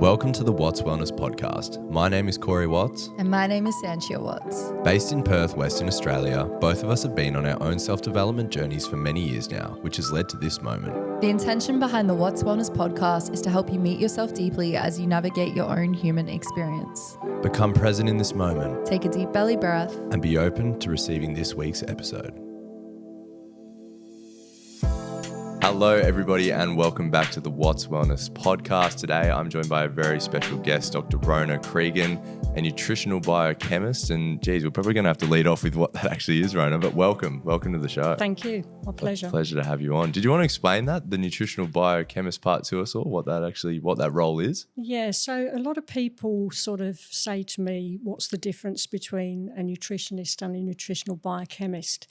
Welcome to the Watts Wellness Podcast. My name is Corey Watts. And my name is Sanchia Watts. Based in Perth, Western Australia, both of us have been on our own self-development journeys for many years now, which has led to this moment. The intention behind the Watts Wellness Podcast is to help you meet yourself deeply as you navigate your own human experience. Become present in this moment. Take a deep belly breath. And be open to receiving this week's episode. Hello, everybody, and welcome back to the Watts Wellness Podcast. Today, I'm joined by a very special guest, Dr Rhona Creegan, a nutritional biochemist. And geez, we're probably going to have to lead off with what that actually is, Rhona, but welcome to the show. Thank you. My pleasure. Pleasure to have you on. Did you want to explain that, the nutritional biochemist part to us all, what that role is? Yeah, so a lot of people sort of say to me, what's the difference between a nutritionist and a nutritional biochemist?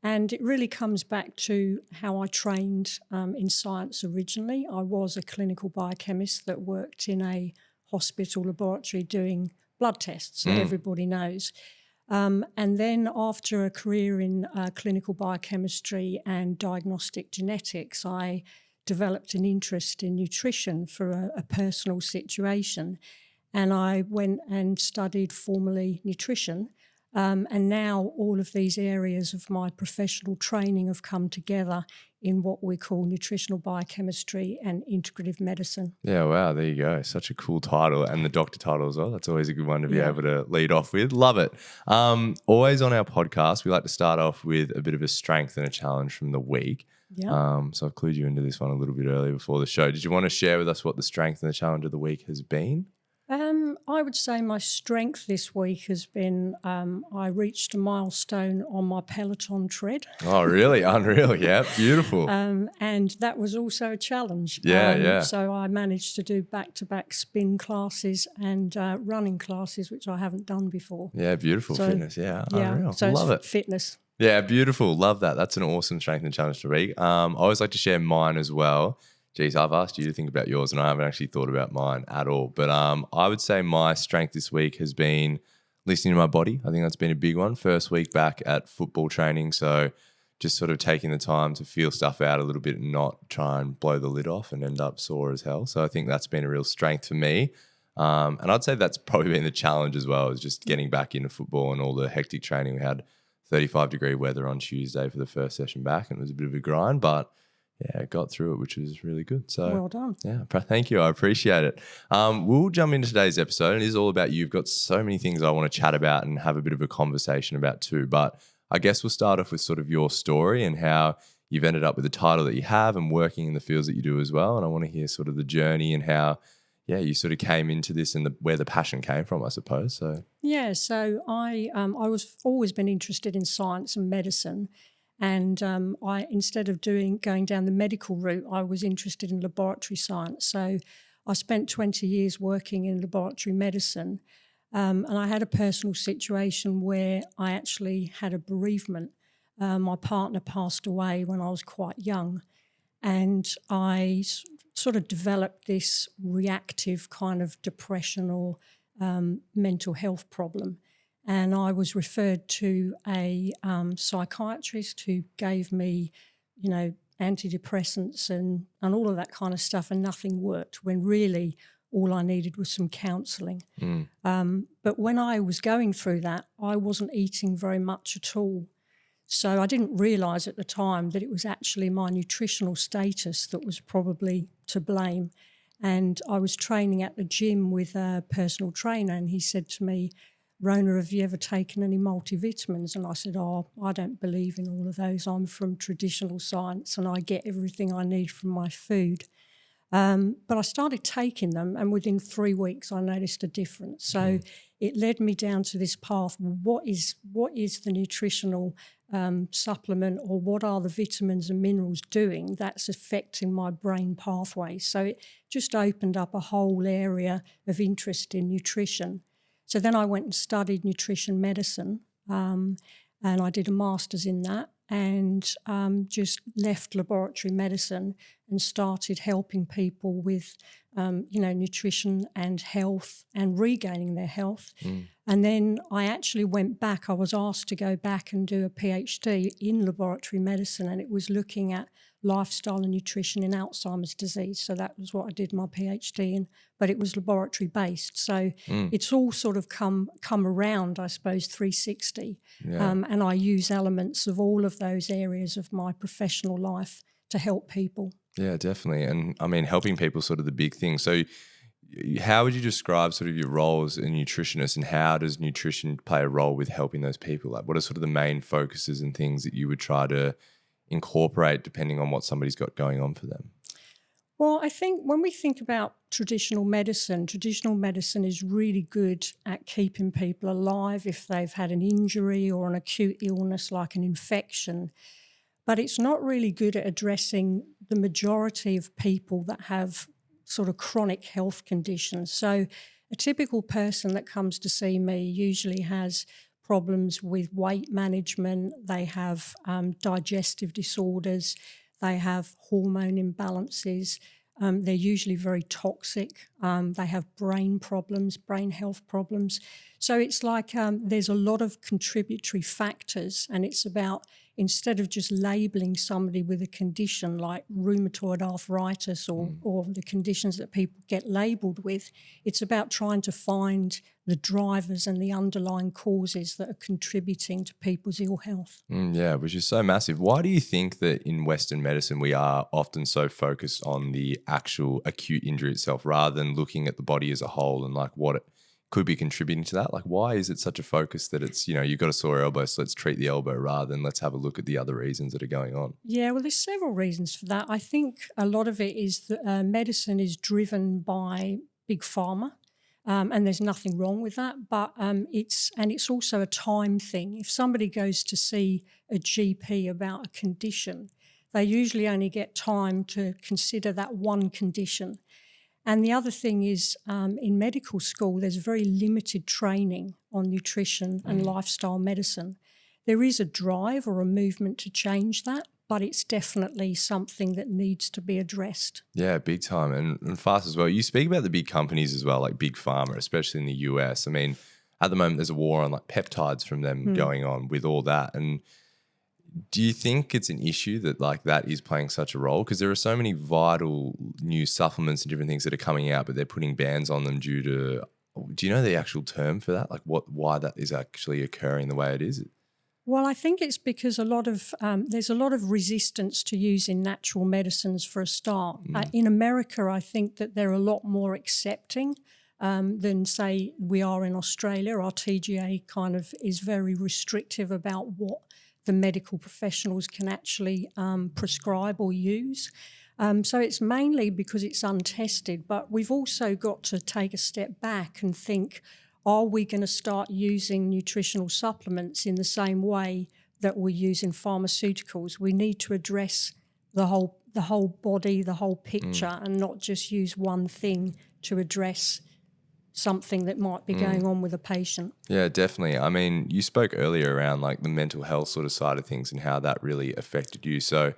And it really comes back to how I trained in science originally. I was a clinical biochemist that worked in a hospital laboratory doing blood tests that everybody knows. And then after a career in clinical biochemistry and diagnostic genetics, I developed an interest in nutrition for a personal situation. And I went and studied formally nutrition. And now all of these areas of my professional training have come together in what we call nutritional biochemistry and integrative medicine. Yeah, wow, there you go. Such a cool title, and the doctor title as well. That's always a good one to be able to lead off with. Love it. Always on our podcast, we like to start off with a bit of a strength and a challenge from the week. Yeah. So I've clued you into this one a little bit earlier before the show. Did you want to share with us what the strength and the challenge of the week has been? I would say my strength this week has been I reached a milestone on my Peloton tread. Oh, really? Unreal. Yeah, beautiful. And that was also a challenge. Yeah. So I managed to do back-to-back spin classes and running classes, which I haven't done before. Yeah, beautiful fitness. Yeah, unreal. So Love it. Fitness. Yeah, beautiful. Love that. That's an awesome strength and challenge for the week. I always like to share mine as well. Geez, I've asked you to think about yours and I haven't actually thought about mine at all. But I would say my strength this week has been listening to my body. I think that's been a big one. First week back at football training. So just sort of taking the time to feel stuff out a little bit and not try and blow the lid off and end up sore as hell. So I think that's been a real strength for me. And I'd say that's probably been the challenge as well, is just getting back into football and all the hectic training. We had 35-degree weather on Tuesday for the first session back and it was a bit of a grind, but yeah, got through it, which was really good. So well done. Yeah, thank you. I appreciate it. We'll jump into today's episode. It is all about you. You've got so many things I want to chat about and have a bit of a conversation about too. But I guess we'll start off with sort of your story and how you've ended up with the title that you have and working in the fields that you do as well. And I want to hear sort of the journey and how, you sort of came into this and where the passion came from, I suppose. So I was always been interested in science and medicine. And I, instead of going down the medical route, I was interested in laboratory science. So I spent 20 years working in laboratory medicine. And I had a personal situation where I actually had a bereavement. My partner passed away when I was quite young. And I sort of developed this reactive kind of depression or mental health problem. And I was referred to a psychiatrist who gave me, antidepressants and all of that kind of stuff, and nothing worked, when really all I needed was some counselling. But when I was going through that, I wasn't eating very much at all. So I didn't realise at the time that it was actually my nutritional status that was probably to blame. And I was training at the gym with a personal trainer, and he said to me, "Rhona, have you ever taken any multivitamins?" And I said, I don't believe in all of those. I'm from traditional science and I get everything I need from my food. But I started taking them, and within 3 weeks I noticed a difference. So it led me down to this path. What is the nutritional supplement, or what are the vitamins and minerals doing that's affecting my brain pathways? So it just opened up a whole area of interest in nutrition. So then I went and studied nutrition medicine, and I did a master's in that, and just left laboratory medicine and started helping people with, nutrition and health and regaining their health. And then I actually went back. I was asked to go back and do a PhD in laboratory medicine, and it was looking at lifestyle and nutrition in Alzheimer's disease. So that was what I did my PhD in, but it was laboratory based. So it's all sort of come around, I suppose, 360. Yeah. And I use elements of all of those areas of my professional life to help people. Yeah, definitely. And I mean, helping people is sort of the big thing. So how would you describe sort of your role as a nutritionist, and how does nutrition play a role with helping those people? Like, what are sort of the main focuses and things that you would try to incorporate depending on what somebody's got going on for them? Well, I think when we think about traditional medicine is really good at keeping people alive if they've had an injury or an acute illness like an infection. But it's not really good at addressing the majority of people that have sort of chronic health conditions. So a typical person that comes to see me usually has problems with weight management, they have digestive disorders, they have hormone imbalances, they're usually very toxic, they have brain problems, brain health problems. So it's like there's a lot of contributory factors, and it's about, instead of just labelling somebody with a condition like rheumatoid arthritis or the conditions that people get labelled with, it's about trying to find the drivers and the underlying causes that are contributing to people's ill health. Yeah, which is so massive. Why do you think that in Western medicine we are often so focused on the actual acute injury itself rather than looking at the body as a whole and like what it could be contributing to that? Like, why is it such a focus that it's, you've got a sore elbow, so let's treat the elbow rather than let's have a look at the other reasons that are going on? Yeah, well, there's several reasons for that. I think a lot of it is that medicine is driven by big pharma. And there's nothing wrong with that, but it's also a time thing. If somebody goes to see a GP about a condition, they usually only get time to consider that one condition. And the other thing is, in medical school, there's very limited training on nutrition and lifestyle medicine. There is a drive or a movement to change that, but it's definitely something that needs to be addressed. Yeah, big time, and fast as well. You speak about the big companies as well, like big pharma, especially in the US. I mean, at the moment, there's a war on like peptides from them going on with all that. And do you think it's an issue that like that is playing such a role? Because there are so many vital new supplements and different things that are coming out, but they're putting bans on them due to, do you know the actual term for that? Like why that is actually occurring the way it is? Well, I think it's because there's a lot of resistance to using natural medicines for a start. In America, I think that they're a lot more accepting than, say, we are in Australia. Our TGA kind of is very restrictive about what the medical professionals can actually prescribe or use. So it's mainly because it's untested, but we've also got to take a step back and think, are we going to start using nutritional supplements in the same way that we're using pharmaceuticals? We need to address the whole body, the whole picture, and not just use one thing to address something that might be going on with a patient. Yeah, definitely. I mean, you spoke earlier around like the mental health sort of side of things and how that really affected you. So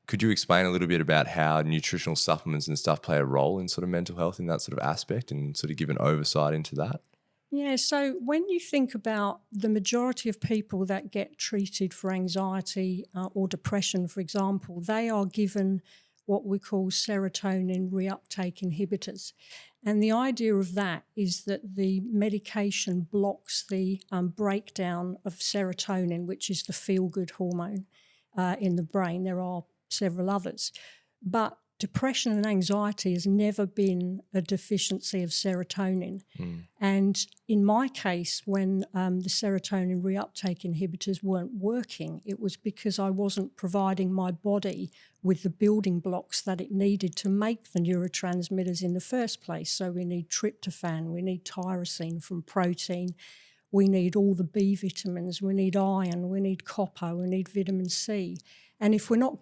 could you explain a little bit about how nutritional supplements and stuff play a role in sort of mental health in that sort of aspect and sort of give an oversight into that? Yeah, so when you think about the majority of people that get treated for anxiety or depression, for example, they are given what we call serotonin reuptake inhibitors. And the idea of that is that the medication blocks the breakdown of serotonin, which is the feel-good hormone in the brain. There are several others. But depression and anxiety has never been a deficiency of serotonin. And in my case, when the serotonin reuptake inhibitors weren't working, it was because I wasn't providing my body with the building blocks that it needed to make the neurotransmitters in the first place. So we need tryptophan, we need tyrosine from protein, we need all the B vitamins, we need iron, we need copper, we need vitamin C. And if we're not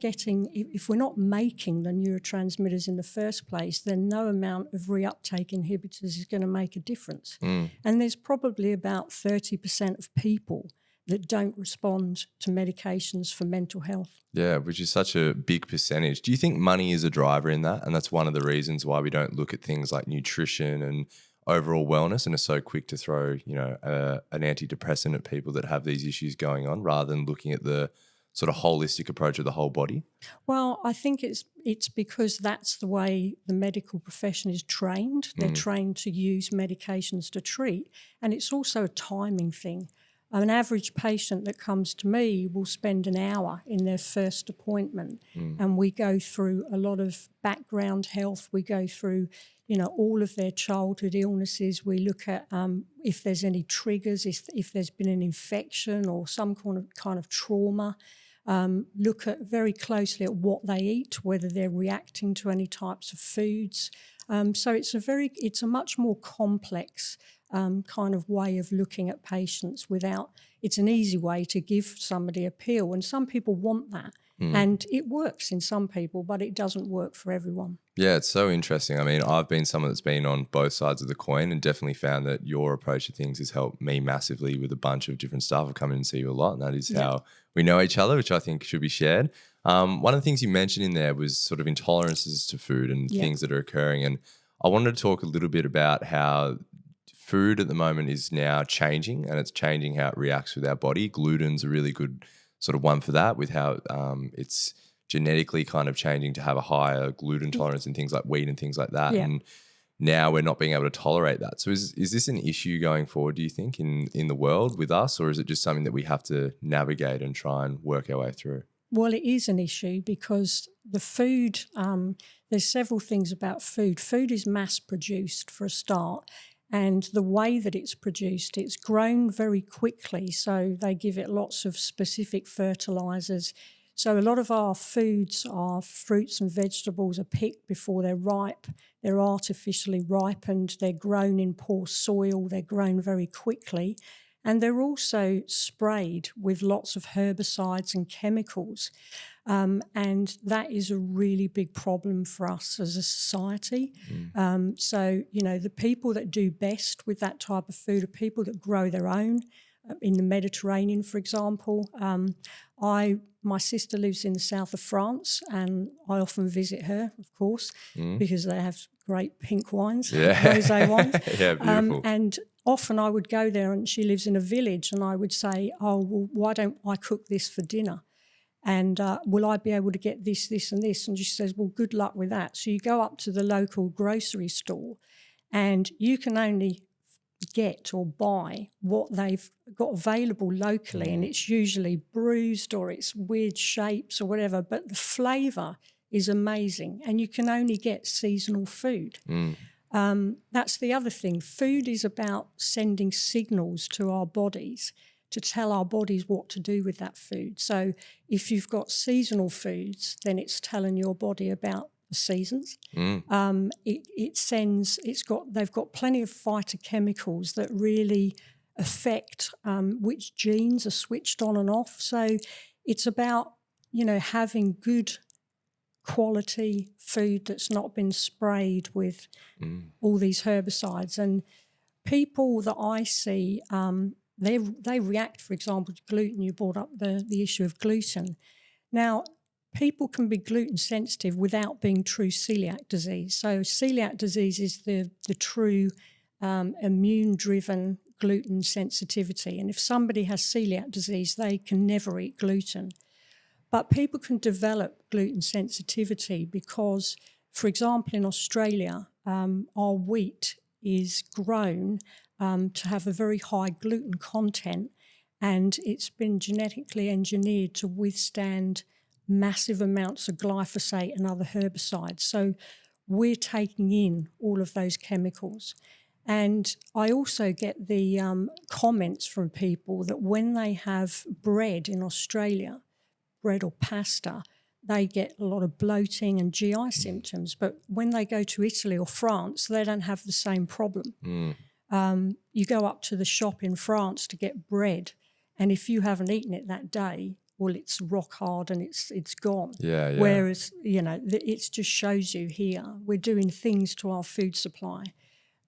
making the neurotransmitters in the first place, then no amount of reuptake inhibitors is going to make a difference. And there's probably about 30% of people that don't respond to medications for mental health. Yeah, which is such a big percentage. Do you think money is a driver in that? And that's one of the reasons why we don't look at things like nutrition and overall wellness and are so quick to throw, an antidepressant at people that have these issues going on rather than looking at the sort of holistic approach of the whole body? Well, I think it's because that's the way the medical profession is trained. They're trained to use medications to treat, and it's also a timing thing. An average patient that comes to me will spend an hour in their first appointment, and we go through a lot of background health. We go through, all of their childhood illnesses. We look at if there's any triggers, if there's been an infection or some kind of trauma. Look at very closely at what they eat, whether they're reacting to any types of foods. So it's a much more complex kind of way of looking at patients it's an easy way to give somebody a pill, and some people want that. And it works in some people, but it doesn't work for everyone. Yeah, it's so interesting. I mean, I've been someone that's been on both sides of the coin and definitely found that your approach to things has helped me massively with a bunch of different stuff. I've come in and see you a lot, and that is how we know each other, which I think should be shared. One of the things you mentioned in there was sort of intolerances to food and things that are occurring. And I wanted to talk a little bit about how food at the moment is now changing, and it's changing how it reacts with our body. Gluten's a really good sort of one for that, with how it's genetically kind of changing to have a higher gluten tolerance in things like wheat and things like that. Yeah. And now we're not being able to tolerate that. So is this an issue going forward, do you think, in the world with us, or is it just something that we have to navigate and try and work our way through? Well, it is an issue because the food, there's several things about food. Food is mass produced for a start. And the way that it's produced, it's grown very quickly. So they give it lots of specific fertilizers. So a lot of our foods, our fruits and vegetables, are picked before they're ripe. They're artificially ripened. They're grown in poor soil. They're grown very quickly. And they're also sprayed with lots of herbicides and chemicals. And that is a really big problem for us as a society. So, the people that do best with that type of food are people that grow their own. In the Mediterranean, for example. My sister lives in the south of France, and I often visit her, of course, because they have great pink wines, rosé wines. Yeah, beautiful. And often I would go there, and she lives in a village, and I would say, oh, well, why don't I cook this for dinner? And will I be able to get this, this and this? And she says, well, good luck with that. So you go up to the local grocery store, and you can only get or buy what they've got available locally, and it's usually bruised or it's weird shapes or whatever, but the flavour is amazing, and you can only get seasonal food. That's the other thing. Food is about sending signals to our bodies to tell our bodies what to do with that food. So if you've got seasonal foods, then it's telling your body about the seasons. They've got plenty of phytochemicals that really affect which genes are switched on and off. So it's about, having good quality food that's not been sprayed with all these herbicides. And people that I see, they react, for example, to gluten. You brought up the issue of gluten. Now, people can be gluten sensitive without being true celiac disease. So celiac disease is the true immune-driven gluten sensitivity. And if somebody has celiac disease, they can never eat gluten. But people can develop gluten sensitivity because, for example, in Australia, our wheat is grown to have a very high gluten content, and it's been genetically engineered to withstand massive amounts of glyphosate and other herbicides. So we're taking in all of those chemicals. And I also get the comments from people that when they have bread in Australia, bread or pasta, they get a lot of bloating and GI symptoms. But when they go to Italy or France, they don't have the same problem. You go up to the shop in France to get bread, and if you haven't eaten it that day, well, it's rock hard and it's gone. Yeah. Whereas, it just shows you here we're doing things to our food supply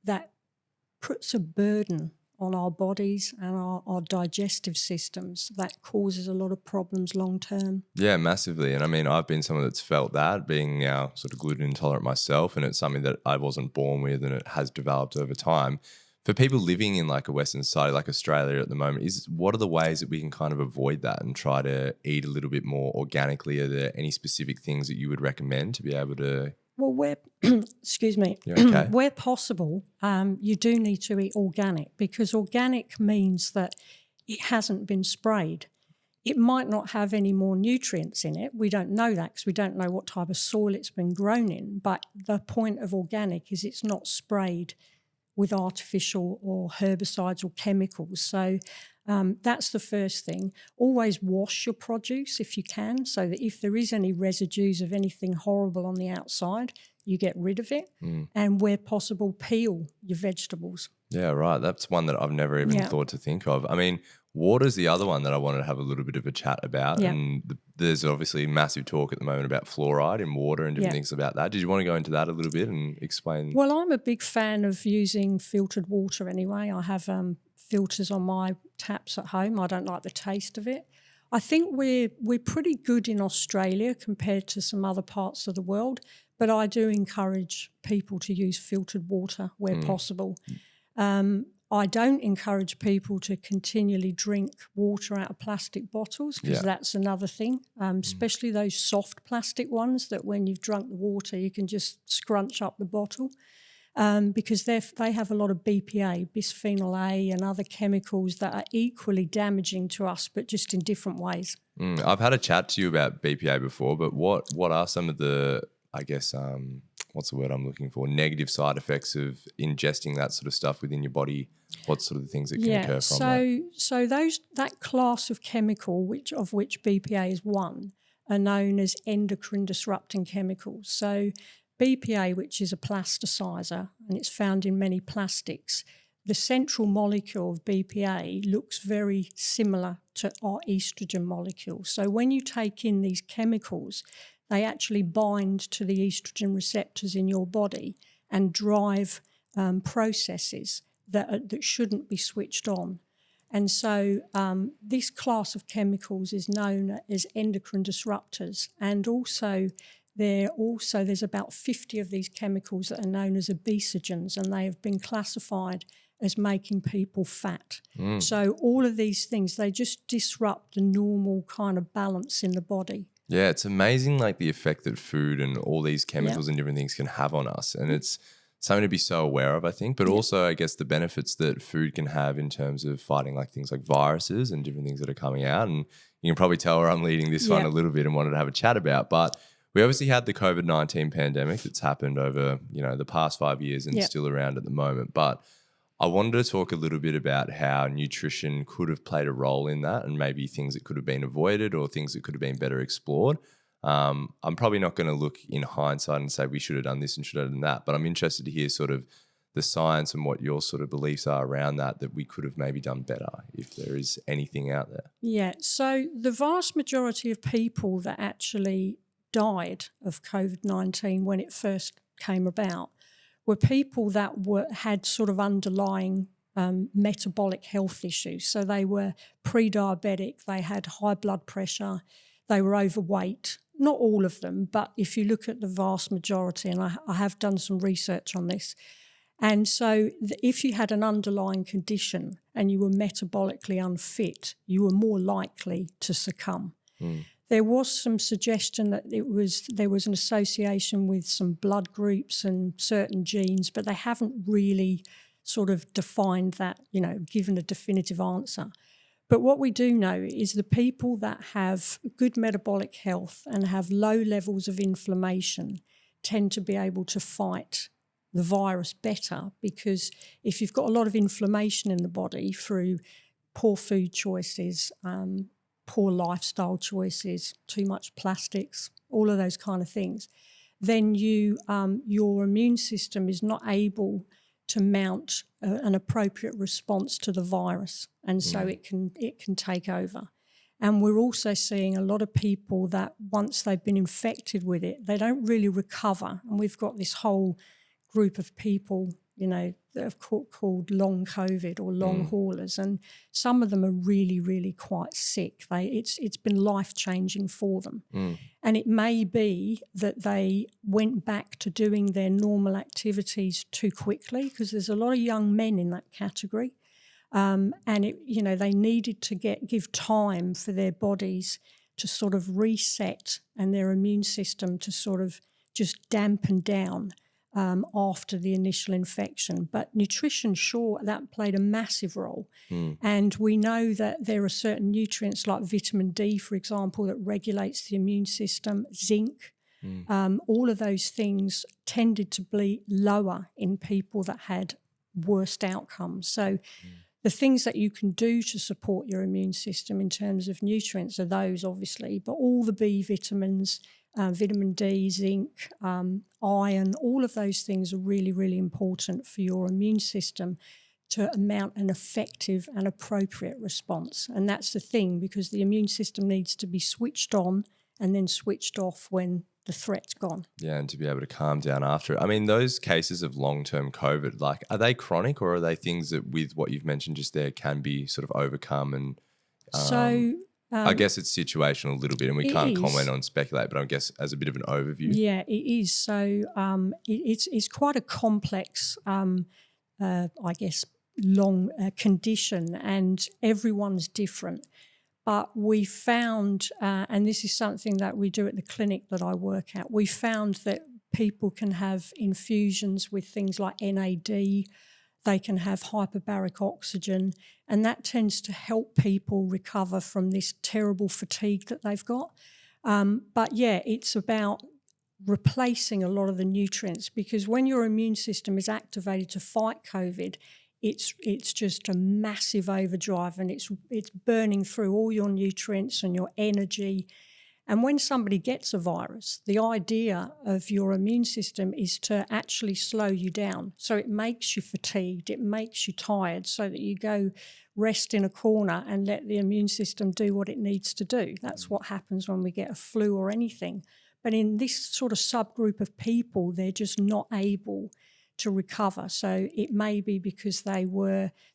that puts a burden on our bodies and our digestive systems that causes a lot of problems long term. Yeah, massively. And I mean, I've been someone that's felt that, being now sort of gluten intolerant myself, and it's something that I wasn't born with and it has developed over time. For people living in like a Western society like Australia at the moment, what are the ways that we can kind of avoid that and try to eat a little bit more organically? Are there any specific things that you would recommend to be able to? Well, where, excuse me, Okay. where possible, you do need to eat organic, because organic means that it hasn't been sprayed. It might not have any more nutrients in it. We don't know that because we don't know what type of soil it's been grown in. But the point of organic is it's not sprayed with artificial or herbicides or chemicals. So that's the first thing. Always wash your produce if you can, so that if there is any residues of anything horrible on the outside, you get rid of it. And where possible, peel your vegetables. Yeah, right. That's one that I've never even thought to think of. I mean, water's the other one that I wanted to have a little bit of a chat about. Yeah. And there's obviously massive talk at the moment about fluoride in water and different things about that. Did you want to go into that a little bit and explain? Well, I'm a big fan of using filtered water anyway. I have filters on my taps at home. I don't like the taste of it. I think we're pretty good in Australia compared to some other parts of the world, but I do encourage people to use filtered water where possible. I don't encourage people to continually drink water out of plastic bottles, because that's another thing, especially those soft plastic ones that when you've drunk the water you can just scrunch up the bottle, because they have a lot of BPA, bisphenol A, and other chemicals that are equally damaging to us but just in different ways. I've had a chat to you about BPA before, but what are some of the, I guess, what's the word I'm looking for, negative side effects of ingesting that sort of stuff within your body? What sort of things that can occur from that? So that class of chemical, of which BPA is one, are known as endocrine disrupting chemicals. So BPA, which is a plasticizer, and it's found in many plastics, the central molecule of BPA looks very similar to our estrogen molecule. So when you take in these chemicals, they actually bind to the estrogen receptors in your body and drive processes that shouldn't be switched on. And so this class of chemicals is known as endocrine disruptors, and there's about 50 of these chemicals that are known as obesogens, and they have been classified as making people fat. So all of these things, they just disrupt the normal kind of balance in the body. Yeah, it's amazing like the effect that food and all these chemicals and different things can have on us. And it's something to be so aware of, I think, but also I guess the benefits that food can have in terms of fighting like things like viruses and different things that are coming out. And you can probably tell where I'm leading this one a little bit and wanted to have a chat about. But we obviously had the COVID-19 pandemic that's happened over, the past 5 years and still around at the moment. But I wanted to talk a little bit about how nutrition could have played a role in that, and maybe things that could have been avoided or things that could have been better explored. I'm probably not going to look in hindsight and say we should have done this and should have done that, but I'm interested to hear sort of the science and what your sort of beliefs are around that we could have maybe done better, if there is anything out there. Yeah, so the vast majority of people that actually died of COVID-19 when it first came about were people that had sort of underlying metabolic health issues. So they were pre-diabetic, they had high blood pressure, they were overweight. Not all of them, but if you look at the vast majority, and I have done some research on this, and so if you had an underlying condition and you were metabolically unfit, you were more likely to succumb. There was some suggestion that there was an association with some blood groups and certain genes, but they haven't really sort of defined that, given a definitive answer. But what we do know is the people that have good metabolic health and have low levels of inflammation tend to be able to fight the virus better, because if you've got a lot of inflammation in the body through poor food choices, poor lifestyle choices, too much plastics, all of those kind of things, then your immune system is not able to mount an appropriate response to the virus, and so it can take over. And we're also seeing a lot of people that once they've been infected with it, they don't really recover. And we've got this whole group of people that have called long COVID or long haulers, and some of them are really, really quite sick. It's been life-changing for them. And it may be that they went back to doing their normal activities too quickly, because there's a lot of young men in that category. And they needed to give time for their bodies to sort of reset and their immune system to sort of just dampen down after the initial infection. But nutrition, sure, that played a massive role. And we know that there are certain nutrients like vitamin D, for example, that regulates the immune system, zinc. All of those things tended to be lower in people that had worst outcomes. So the things that you can do to support your immune system in terms of nutrients are those, obviously, but all the B vitamins, vitamin D, zinc, iron, all of those things are really, really important for your immune system to mount an effective and appropriate response. And that's the thing, because the immune system needs to be switched on and then switched off when the threat's gone. Yeah, and to be able to calm down after it. I mean, those cases of long-term COVID, like, are they chronic, or are they things that, with what you've mentioned just there, can be sort of overcome? And I guess it's situational a little bit, and we can't comment on speculate, but I guess as a bit of an overview. Yeah, it is. So it's quite a complex, I guess, long condition, and everyone's different. But we found, and this is something that we do at the clinic that I work at, we found that people can have infusions with things like NAD, they can have hyperbaric oxygen, and that tends to help people recover from this terrible fatigue that they've got. But yeah, it's about replacing a lot of the nutrients, because when your immune system is activated to fight COVID, it's just a massive overdrive, and it's burning through all your nutrients and your energy. And when somebody gets a virus, the idea of your immune system is to actually slow you down. So it makes you fatigued, it makes you tired, so that you go rest in a corner and let the immune system do what it needs to do. That's what happens when we get a flu or anything. But in this sort of subgroup of people, they're just not able to recover. So it may be because they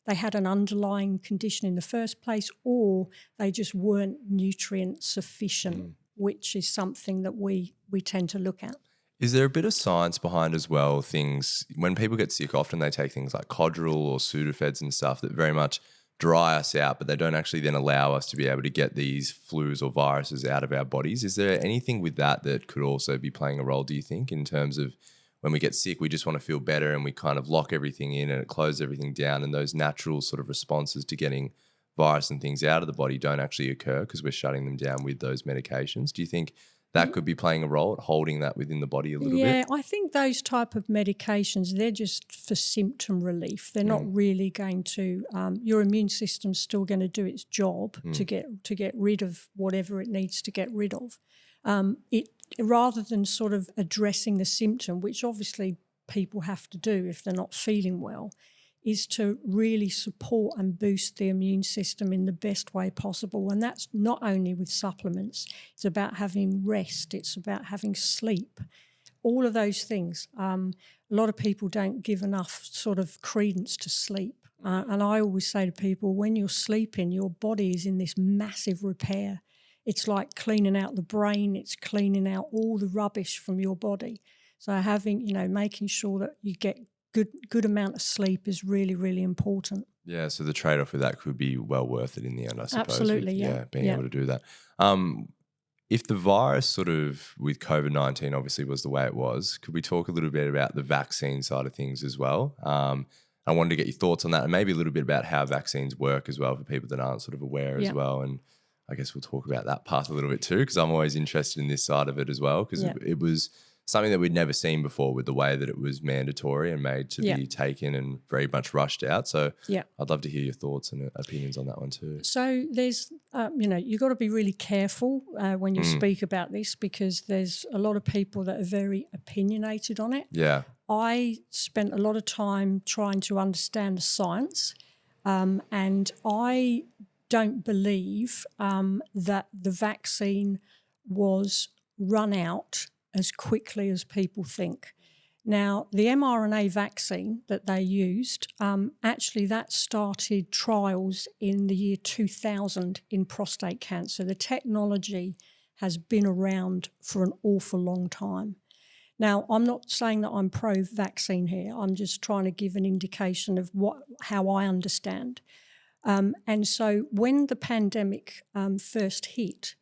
had an underlying condition in the first place, or they just weren't nutrient sufficient, which is something that we tend to look at. Is there a bit of science behind as well, things, when people get sick, often they take things like Codral or Sudafeds and stuff that very much dry us out, but they don't actually then allow us to be able to get these flus or viruses out of our bodies. Is there anything with that could also be playing a role, do you think, in terms of when we get sick, we just want to feel better and we kind of lock everything in and it closes everything down, and those natural sort of responses to getting virus and things out of the body don't actually occur because we're shutting them down with those medications? Do you think that could be playing a role at holding that within the body a little bit? Yeah, I think those type of medications, they're just for symptom relief. They're not really going to, your immune system's still going to do its job to get rid of whatever it needs to get rid of. Rather than sort of addressing the symptom, which obviously people have to do if they're not feeling well, is to really support and boost the immune system in the best way possible. And that's not only with supplements. It's about having rest. It's about having sleep. All of those things. A lot of people don't give enough sort of credence to sleep. And I always say to people, when you're sleeping, your body is in this massive repair. It's like cleaning out the brain. It's cleaning out all the rubbish from your body. So making sure that you get good amount of sleep is really, really important. Yeah, so the trade-off with that could be well worth it in the end, I suppose. Absolutely, yeah. Being able to do that. If the virus sort of with COVID-19 obviously was the way it was, could we talk a little bit about the vaccine side of things as well? I wanted to get your thoughts on that, and maybe a little bit about how vaccines work as well for people that aren't sort of aware as well. And I guess we'll talk about that part a little bit too, because I'm always interested in this side of it as well, because it was something that we'd never seen before with the way that it was mandatory and made to be taken and very much rushed out. So I'd love to hear your thoughts and opinions on that one too. So there's, you've got to be really careful when you speak about this, because there's a lot of people that are very opinionated on it. Yeah. I spent a lot of time trying to understand the science, and I don't believe that the vaccine was run out as quickly as people think. Now, the mRNA vaccine that they used, actually that started trials in the year 2000 in prostate cancer. The technology has been around for an awful long time. Now, I'm not saying that I'm pro-vaccine here. I'm just trying to give an indication of how I understand. And so when the pandemic first hit,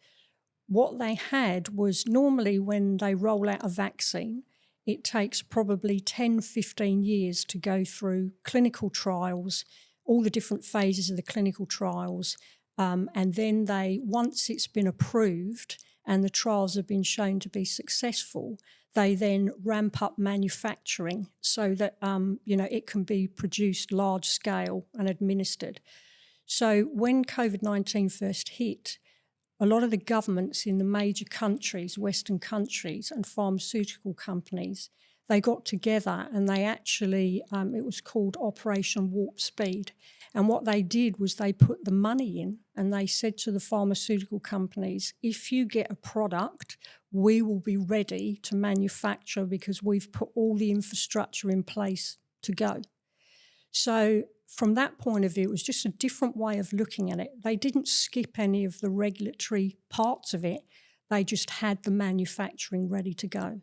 what they had was normally when they roll out a vaccine, it takes probably 10, 15 years to go through clinical trials, all the different phases of the clinical trials. And then once it's been approved and the trials have been shown to be successful, they then ramp up manufacturing so that, it can be produced large scale and administered. So when COVID-19 first hit, a lot of the governments in the major countries, Western countries, and pharmaceutical companies, they got together and they actually, it was called Operation Warp Speed. And what they did was they put the money in and they said to the pharmaceutical companies, if you get a product, we will be ready to manufacture because we've put all the infrastructure in place to go. So from that point of view, it was just a different way of looking at it. They didn't skip any of the regulatory parts of it. They just had the manufacturing ready to go.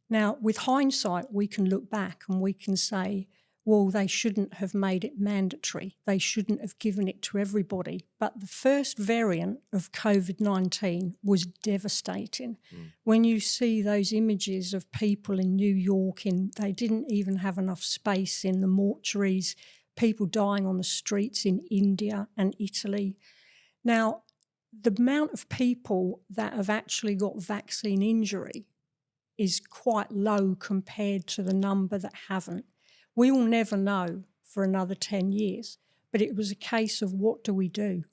Now, with hindsight, we can look back and we can say, well, they shouldn't have made it mandatory. They shouldn't have given it to everybody. But the first variant of COVID-19 was devastating. When you see those images of people in New York, they didn't even have enough space in the mortuaries, people dying on the streets in India and Italy. Now, the amount of people that have actually got vaccine injury is quite low compared to the number that haven't. We will never know for another 10 years, but it was a case of what do we do?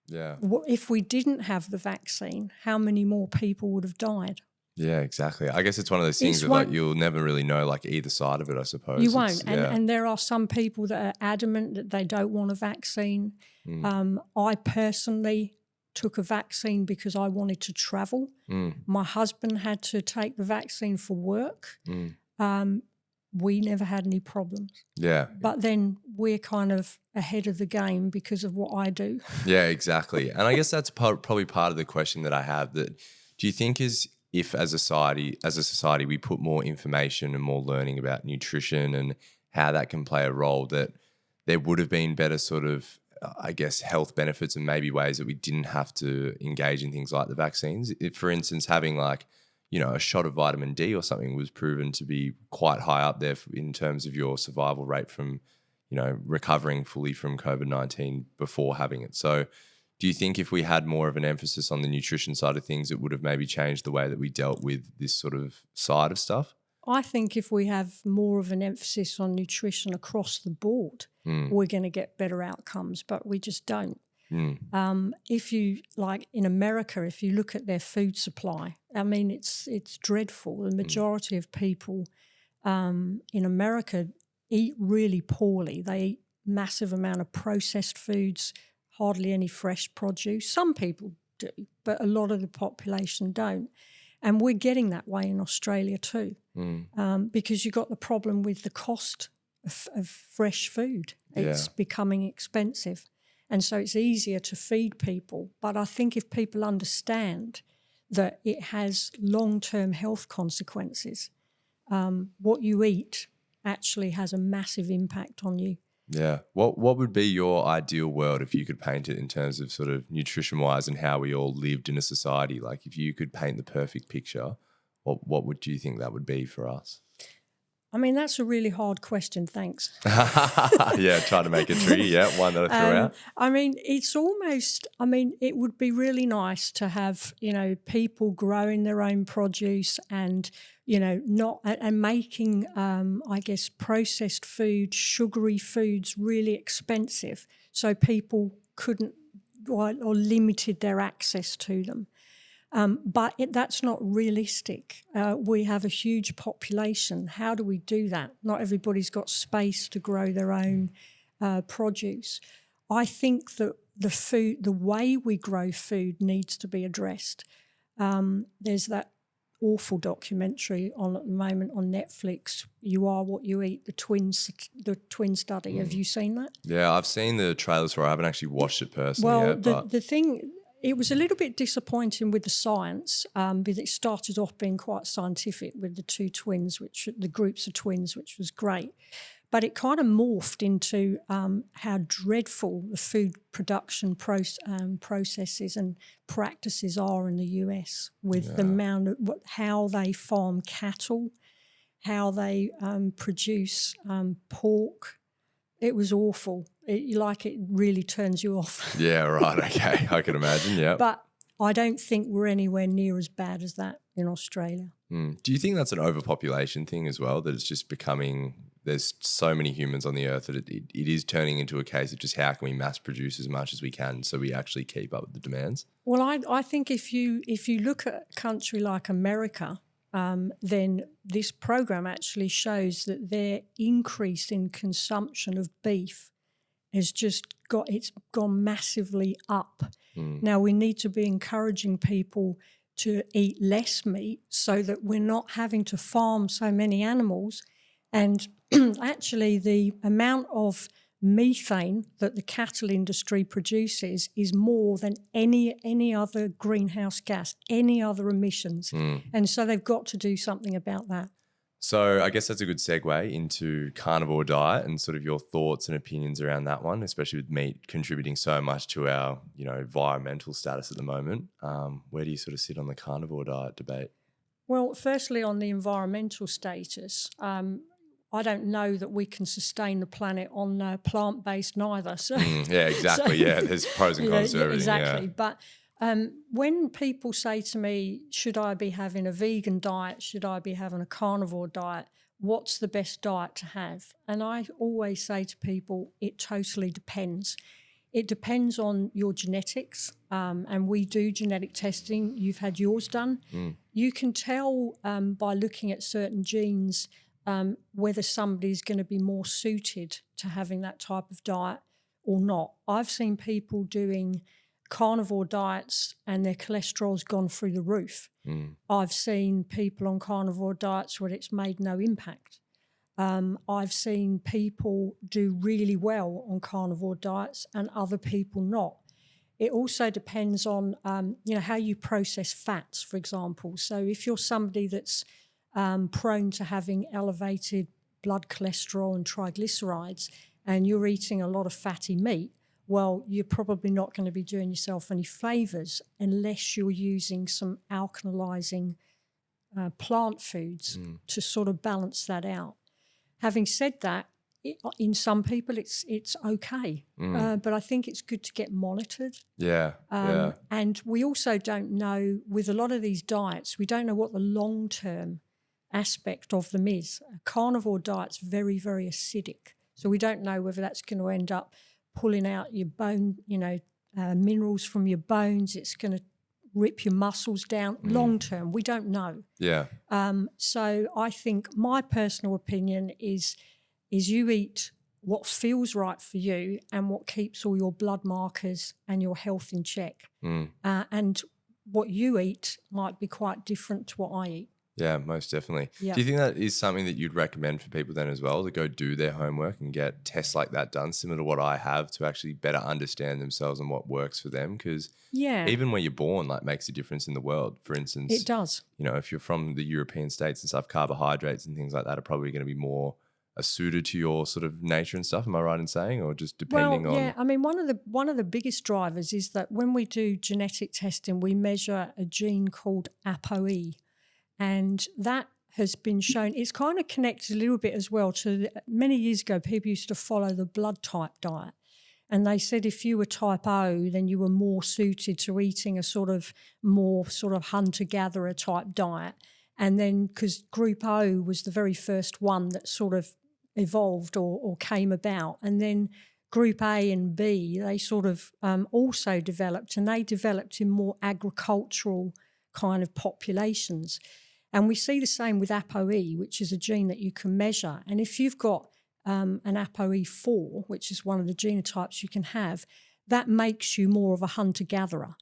Yeah. If we didn't have the vaccine, how many more people would have died? Yeah, exactly. I guess it's one of those things that you'll never really know either side of it, I suppose. You won't. And there are some people that are adamant that they don't want a vaccine. I personally took a vaccine because I wanted to travel. My husband had to take the vaccine for work. We never had any problems. Yeah. But then we're kind of ahead of the game because of what I do. Yeah, exactly. And I guess that's probably part of the question that I have. That do you think if as a society, we put more information and more learning about nutrition and how that can play a role, that there would have been better sort of, I guess, health benefits and maybe ways that we didn't have to engage in things like the vaccines? For instance, having a shot of vitamin D or something was proven to be quite high up there in terms of your survival rate from, recovering fully from COVID-19 before having it. So do you think if we had more of an emphasis on the nutrition side of things, it would have maybe changed the way that we dealt with this sort of side of stuff? I think if we have more of an emphasis on nutrition across the board, we're going to get better outcomes, but we just don't. If you, like in America, if you look at their food supply, I mean, it's dreadful. The majority of people in America eat really poorly. They eat massive amount of processed foods, hardly any fresh produce. Some people do, but a lot of the population don't. And we're getting that way in Australia too, because you've got the problem with the cost of fresh food. It's becoming expensive. And so it's easier to feed people. But I think if people understand that it has long-term health consequences, what you eat actually has a massive impact on you. Yeah. What would be your ideal world if you could paint it in terms of sort of nutrition-wise and how we all lived in a society? Like if you could paint the perfect picture, what would you think that would be for us? I mean, that's a really hard question, thanks. Yeah, try to make it tricky. Yeah, one that I threw out. I mean, it would be really nice to have, people growing their own produce and, and making, I guess, processed food, sugary foods really expensive so people couldn't or limited their access to them. But that's not realistic. We have a huge population. How do we do that? Not everybody's got space to grow their own produce. I think that the way we grow food needs to be addressed. There's that awful documentary on at the moment on Netflix. You Are What You Eat, the twin study. Have you seen that? Yeah, I've seen the trailers for it. I haven't actually watched it personally Well, yet. But the thing, it was a little bit disappointing with the science, because it started off being quite scientific with the two twins, the groups of twins, which was great. But it kind of morphed into how dreadful the food production processes and practices are in the US, with the amount of how they farm cattle, how they produce pork. It was awful. It really turns you off. yeah, right. Okay, I can imagine. Yeah. But I don't think we're anywhere near as bad as that in Australia. Do you think that's an overpopulation thing as well? That it's just becoming, there's so many humans on the earth that it is turning into a case of just how can we mass produce as much as we can so we actually keep up with the demands? Well, I think if you look at a country like America, then this program actually shows that their increase in consumption of beef has it's gone massively up. Now we need to be encouraging people to eat less meat so that we're not having to farm so many animals. And actually the amount of methane that the cattle industry produces is more than any other greenhouse gas, any other emissions. And so they've got to do something about that. So I guess that's a good segue into carnivore diet and sort of your thoughts and opinions around that one, especially with meat contributing so much to our, environmental status at the moment. Where do you sort of sit on the carnivore diet debate? Well, firstly, on the environmental status, I don't know that we can sustain the planet on plant-based neither. So, yeah, exactly. There's pros and cons to everything. Exactly. Yeah. But when people say to me, should I be having a vegan diet? Should I be having a carnivore diet? What's the best diet to have? And I always say to people, it totally depends. It depends on your genetics, and we do genetic testing. You've had yours done. You can tell by looking at certain genes whether somebody's going to be more suited to having that type of diet or not. I've seen people doing carnivore diets and their cholesterol's gone through the roof. I've seen people on carnivore diets where it's made no impact. I've seen people do really well on carnivore diets and other people not. It also depends on, how you process fats, for example. So if you're somebody that's prone to having elevated blood cholesterol and triglycerides and you're eating a lot of fatty meat, well, you're probably not going to be doing yourself any favours unless you're using some alkalizing plant foods to sort of balance that out. Having said that, in some people it's okay, but I think it's good to get monitored. And we also don't know, with a lot of these diets, we don't know what the long-term aspect of them is. A carnivore diet's very, very acidic, so we don't know whether that's going to end up pulling out your bone, minerals from your bones. It's going to rip your muscles down long term. We don't know. So I think my personal opinion is you eat what feels right for you and what keeps all your blood markers and your health in check. And what you eat might be quite different to what I eat. Yeah, most definitely. Yeah. Do you think that is something that you'd recommend for people then as well, to go do their homework and get tests like that done, similar to what I have, to actually better understand themselves and what works for them? Because even where you're born, makes a difference in the world. For instance, it does. If you're from the European states and stuff, carbohydrates and things like that are probably going to be more suited to your sort of nature and stuff. Am I right in saying, or just depending on? Yeah, I mean, one of the biggest drivers is that when we do genetic testing, we measure a gene called ApoE. And that has been shown, it's kind of connected a little bit as well to, many years ago, people used to follow the blood type diet. And they said if you were type O, then you were more suited to eating a sort of more sort of hunter-gatherer type diet. And then because group O was the very first one that sort of evolved or came about. And then group A and B, they sort of also developed, and they developed in more agricultural kind of populations. And we see the same with ApoE, which is a gene that you can measure. And if you've got an ApoE4, which is one of the genotypes you can have, that makes you more of a hunter-gatherer.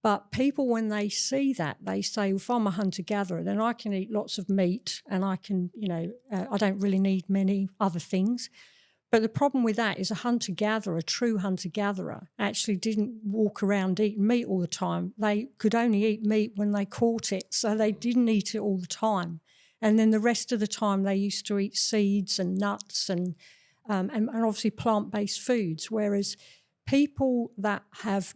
But people, when they see that, they say, if I'm a hunter-gatherer, then I can eat lots of meat and I can, I don't really need many other things. But the problem with that is a hunter-gatherer, a true hunter-gatherer, actually didn't walk around eating meat all the time. They could only eat meat when they caught it, so they didn't eat it all the time. And then the rest of the time they used to eat seeds and nuts and obviously plant-based foods, whereas people that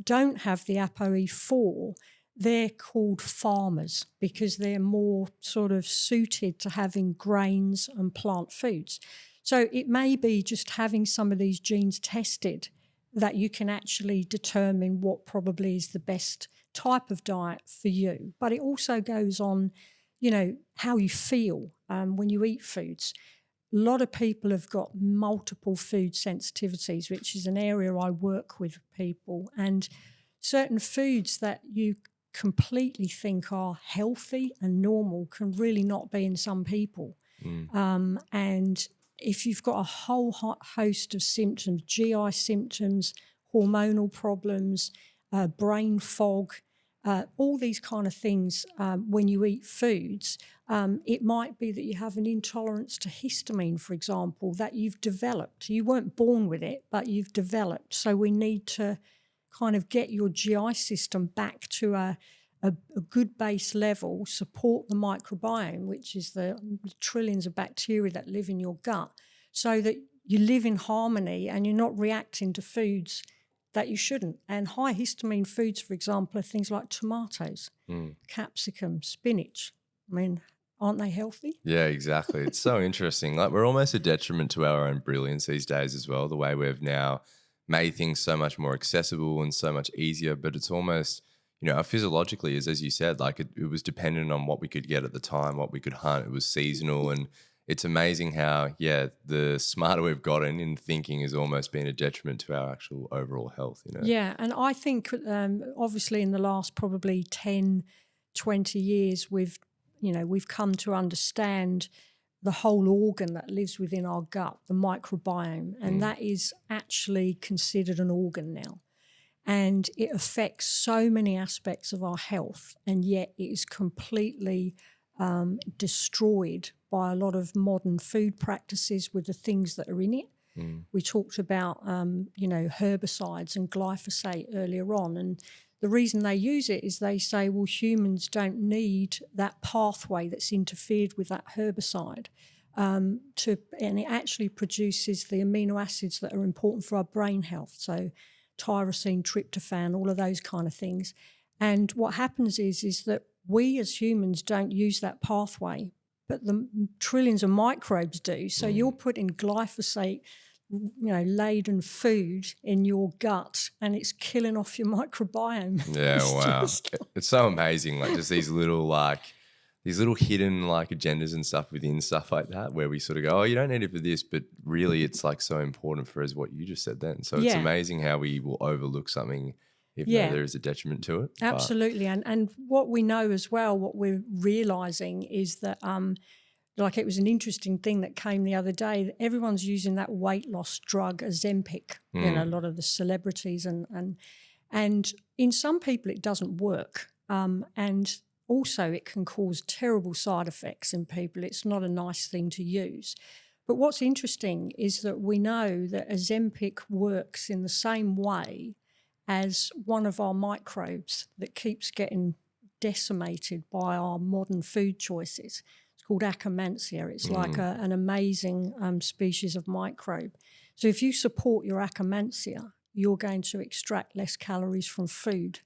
don't have the ApoE4, they're called farmers because they're more sort of suited to having grains and plant foods. So it may be just having some of these genes tested that you can actually determine what probably is the best type of diet for you. But it also goes on, how you feel when you eat foods. A lot of people have got multiple food sensitivities, which is an area I work with people. And certain foods that you completely think are healthy and normal can really not be in some people. And if you've got a whole host of symptoms, GI symptoms, hormonal problems, brain fog, all these kind of things, when you eat foods, it might be that you have an intolerance to histamine, for example, that you've developed. You weren't born with it, but you've developed. So we need to kind of get your GI system back to a good base level, support the microbiome, which is the trillions of bacteria that live in your gut, so that you live in harmony and you're not reacting to foods that you shouldn't. And high histamine foods, for example, are things like tomatoes, capsicum, spinach. I mean, aren't they healthy? Yeah, exactly. It's so interesting. Like, we're almost a detriment to our own brilliance these days as well, the way we've now made things so much more accessible and so much easier, but it's almost, physiologically, as you said, like it was dependent on what we could get at the time, what we could hunt. It was seasonal, and it's amazing how, the smarter we've gotten in thinking has almost been a detriment to our actual overall health, Yeah, and I think obviously in the last probably 10, 20 years, we've come to understand the whole organ that lives within our gut, the microbiome, and that is actually considered an organ now. And it affects so many aspects of our health, and yet it is completely destroyed by a lot of modern food practices with the things that are in it. We talked about, herbicides and glyphosate earlier on, and the reason they use it is they say, well, humans don't need that pathway that's interfered with that herbicide, and it actually produces the amino acids that are important for our brain health. So tyrosine, tryptophan, all of those kind of things. And what happens is that we as humans don't use that pathway, but the trillions of microbes do. So you're putting glyphosate, laden food in your gut, and it's killing off your microbiome. Yeah, wow. It's so amazing. Like, just these little hidden agendas and stuff within stuff like that, where we sort of go, oh, you don't need it for this, but really it's like so important for us, what you just said then. So it's amazing how we will overlook something even though there is a detriment to it. Absolutely. And what we know as well, what we're realising is that it was an interesting thing that came the other day, that everyone's using that weight loss drug, Ozempic, a lot of the celebrities, and in some people it doesn't work. And also it can cause terrible side effects in people. It's not a nice thing to use. But what's interesting is that we know that Ozempic works in the same way as one of our microbes that keeps getting decimated by our modern food choices. It's called Akkermansia. It's like an amazing species of microbe. So if you support your Akkermansia, you're going to extract less calories from food.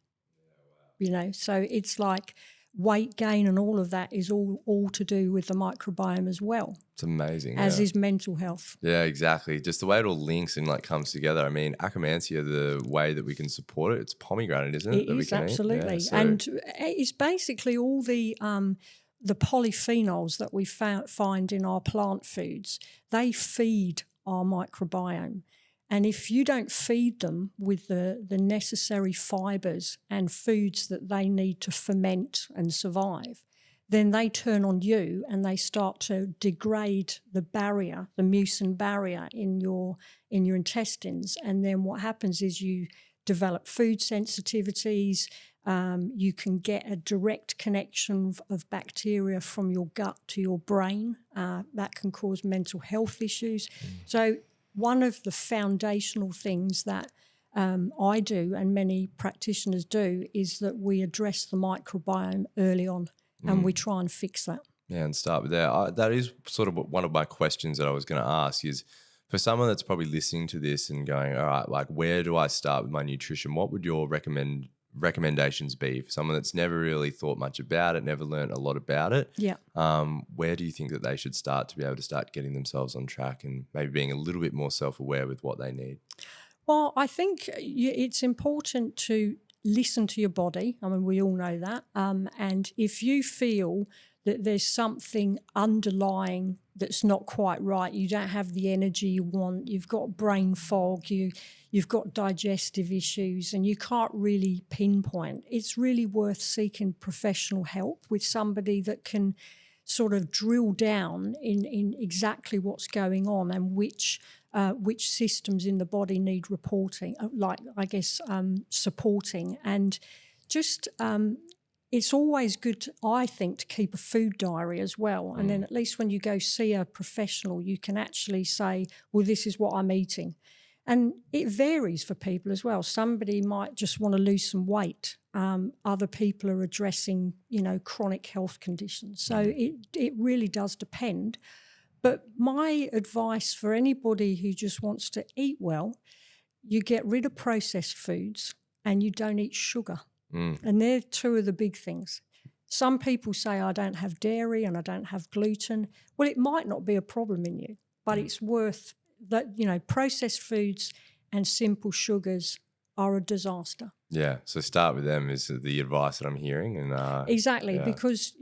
So it's like weight gain and all of that is all to do with the microbiome as well. It's amazing. As is mental health. Yeah, exactly. Just the way it all links and comes together. I mean, Akkermansia, the way that we can support it, it's pomegranate, isn't it? It is, absolutely. Yeah, and it's basically all the polyphenols that we find in our plant foods. They feed our microbiome. And if you don't feed them with the necessary fibres and foods that they need to ferment and survive, then they turn on you and they start to degrade the barrier, the mucin barrier in your intestines. And then what happens is you develop food sensitivities, You can get a direct connection of bacteria from your gut to your brain. That can cause mental health issues. So one of the foundational things that I do and many practitioners do is that we address the microbiome early on and we try and fix that. Yeah, and start with that. That is sort of one of my questions that I was going to ask is, for someone that's probably listening to this and going, all right, like, where do I start with my nutrition? What would your recommendations be for someone that's never really thought much about it, never learned a lot about it? Yeah. Where do you think that they should start to be able to start getting themselves on track and maybe being a little bit more self-aware with what they need? Well, I think it's important to listen to your body. I mean, we all know that. And if you feel that there's something underlying that's not quite right, you don't have the energy you want, you've got brain fog, you've got digestive issues, and you can't really pinpoint, it's really worth seeking professional help with somebody that can sort of drill down in exactly what's going on and which systems in the body need reporting, supporting. And just it's always good, I think, to keep a food diary as well. And then at least when you go see a professional, you can actually say, well, this is what I'm eating. And it varies for people as well. Somebody might just want to lose some weight. Other people are addressing, chronic health conditions. So it really does depend. But my advice for anybody who just wants to eat well, you get rid of processed foods and you don't eat sugar. And they're two of the big things. Some people say, I don't have dairy and I don't have gluten. Well, it might not be a problem in you, but it's worth that, processed foods and simple sugars are a disaster. Yeah, so start with them is the advice that I'm hearing. And exactly, because,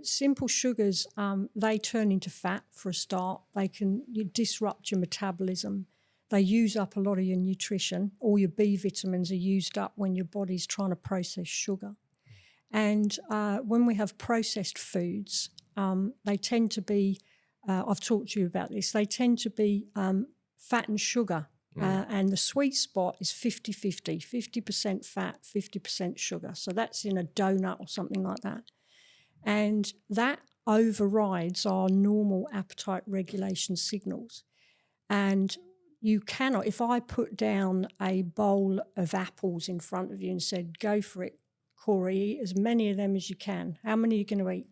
simple sugars, they turn into fat for a start. They can disrupt your metabolism. They use up a lot of your nutrition. All your B vitamins are used up when your body's trying to process sugar. And when we have processed foods, they tend to be, I've talked to you about this, they tend to be fat and sugar. And the sweet spot is 50-50, 50% fat, 50% sugar. So that's in a donut or something like that. And that overrides our normal appetite regulation signals. And you cannot, if I put down a bowl of apples in front of you and said, go for it, Corey, eat as many of them as you can. How many are you going to eat?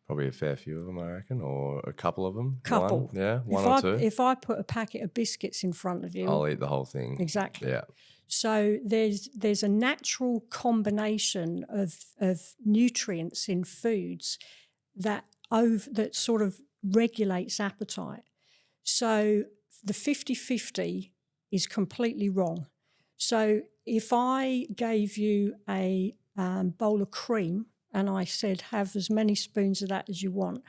Probably a fair few of them, I reckon, or a couple of them. Couple. One or two. If I put a packet of biscuits in front of you, I'll eat the whole thing. Exactly. Yeah. So there's a natural combination of nutrients in foods that sort of regulates appetite. So the 50-50 is completely wrong. So if I gave you a bowl of cream and I said, have as many spoons of that as you want,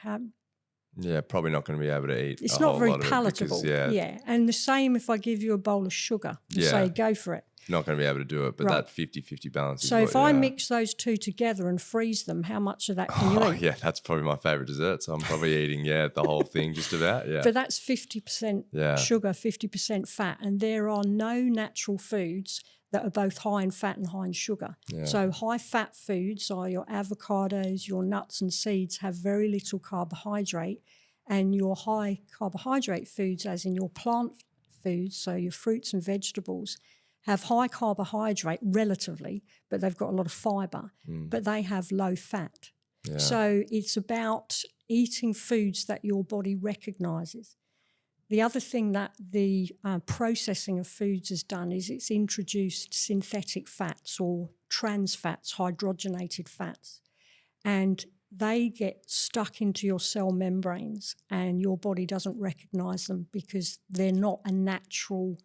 yeah, probably not going to be able to eat. It's not very palatable. Because, yeah. And the same if I give you a bowl of sugar and say, go for it. Not going to be able to do it, but Right. that 50-50 balance is So if I mix those two together and freeze them, how much of that can you eat? Yeah, that's probably my favourite dessert. So I'm probably eating, the whole thing just about, But that's 50% sugar, 50% fat. And there are no natural foods that are both high in fat and high in sugar. Yeah. So high fat foods are your avocados, your nuts and seeds have very little carbohydrate. And your high carbohydrate foods, as in your plant foods, so your fruits and vegetables, have high carbohydrate relatively, but they've got a lot of fibre, but they have low fat. Yeah. So it's about eating foods that your body recognises. The other thing that the processing of foods has done is it's introduced synthetic fats or trans fats, hydrogenated fats, and they get stuck into your cell membranes and your body doesn't recognise them because they're not a natural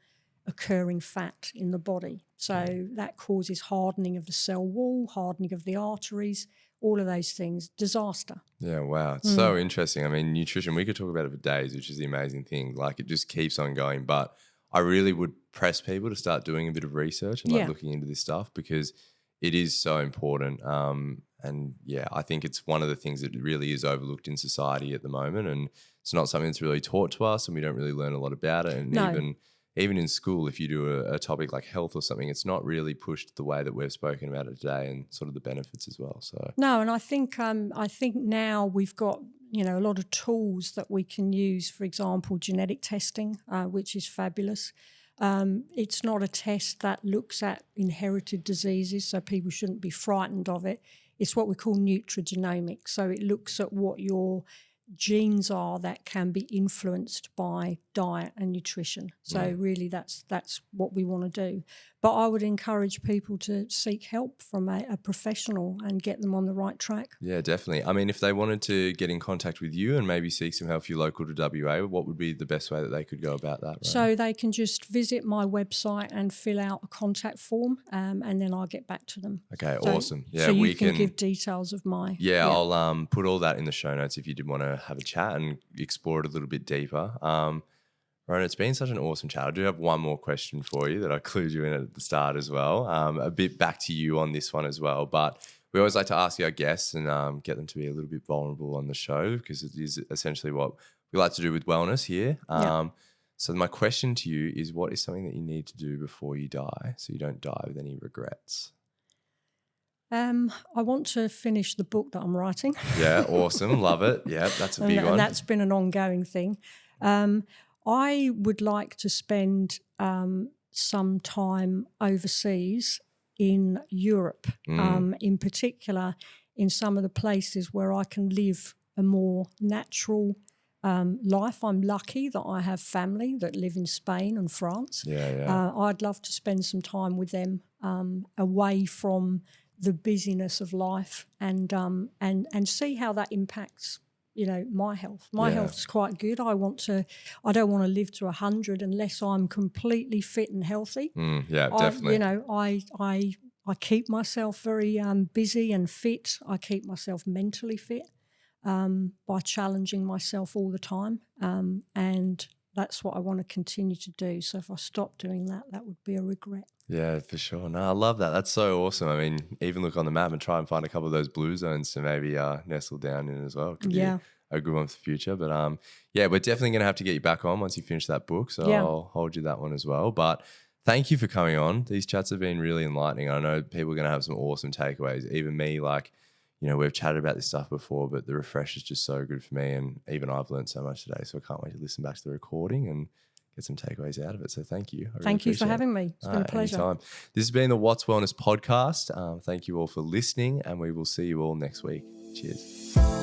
occurring fat in the body. So that causes hardening of the cell wall, hardening of the arteries, all of those things. Disaster. Yeah, wow. It's so interesting. I mean, nutrition, we could talk about it for days, which is the amazing thing. Like, it just keeps on going. But I really would press people to start doing a bit of research and looking into this stuff because it is so important. And I think it's one of the things that really is overlooked in society at the moment. And it's not something that's really taught to us and we don't really learn a lot about it. And even in school, if you do a topic like health or something, it's not really pushed the way that we've spoken about it today, and sort of the benefits as well. So no, and I think now we've got a lot of tools that we can use. For example, genetic testing, which is fabulous. It's not a test that looks at inherited diseases, so people shouldn't be frightened of it. It's what we call nutrigenomics. So it looks at what your genes are that can be influenced by diet and nutrition. So really that's what we want to do. But I would encourage people to seek help from a professional and get them on the right track. Yeah, definitely. I mean, if they wanted to get in contact with you and maybe seek some help if you're local to WA, what would be the best way that they could go about that? Right? So they can just visit my website and fill out a contact form, and then I'll get back to them. Okay, So, awesome. Yeah, so you we can give details of my... Yeah, I'll put all that in the show notes if you did want to have a chat and explore it a little bit deeper. Rhona, it's been such an awesome chat. I do have one more question for you that I clued you in at the start as well. A bit back to you on this one as well. But we always like to ask our guests and get them to be a little bit vulnerable on the show, because it is essentially what we like to do with wellness here. So my question to you is, what is something that you need to do before you die so you don't die with any regrets? I want to finish the book that I'm writing. Yeah, awesome. Love it. Yeah, that's a big one. And that's been an ongoing thing. I would like to spend some time overseas in Europe, in particular in some of the places where I can live a more natural life. I'm lucky that I have family that live in Spain and France. I'd love to spend some time with them away from the busyness of life and see how that impacts my health. My health's quite good. I don't want to live to 100 unless I'm completely fit and healthy. Definitely. I keep myself very busy and fit. I keep myself mentally fit by challenging myself all the time. And that's what I want to continue to do. So if I stop doing that, that would be a regret. Yeah, for sure. No, I love that. That's so awesome. I mean, even look on the map and try and find a couple of those blue zones to maybe nestle down in as well. Could be a good one for the future. But we're definitely going to have to get you back on once you finish that book. So I'll hold you that one as well. But thank you for coming on. These chats have been really enlightening. I know people are going to have some awesome takeaways. Even me, we've chatted about this stuff before, but the refresh is just so good for me. And even I've learned so much today. So I can't wait to listen back to the recording and get some takeaways out of it. So thank you. Thank you for having me. It's been a pleasure. Anytime. This has been the What's Wellness podcast. Thank you all for listening, and we will see you all next week. Cheers.